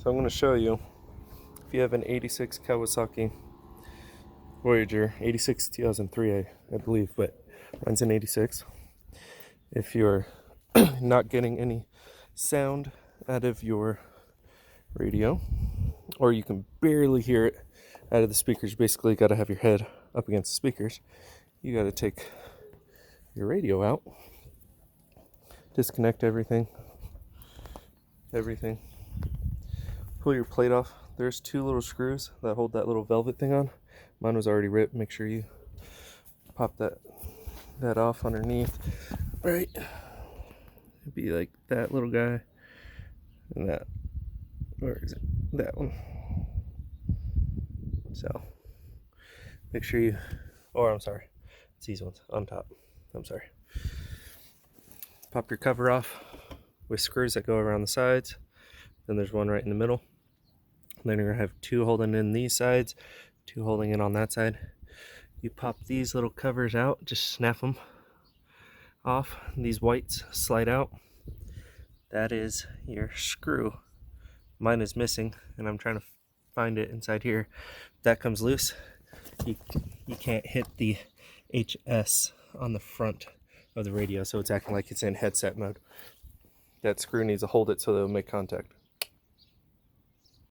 So I'm going to show you, if you have an 86 Kawasaki Voyager, 86 2003 I believe, but mine's an 86. If you're not getting any sound out of your radio, or you can barely hear it out of the speakers, you basically got to have your head up against the speakers. You got to take your radio out, disconnect everything, pull your plate off. There's two little screws that hold that little velvet thing on. Mine was already ripped. Make sure you pop that off underneath. Right, it'd be like that little guy and that, where is it, that one. So make sure you, or I'm sorry, it's these ones on top. I'm sorry. Pop your cover off with screws that go around the sides. Then there's one right in the middle. Then you're gonna have two holding in these sides, two holding in on that side. You pop these little covers out, just snap them off. These whites slide out. That is your screw. Mine is missing and I'm trying to find it inside here. If that comes loose, you can't hit the HS on the front of the radio, so it's acting like it's in headset mode. That screw needs to hold it so they'll make contact.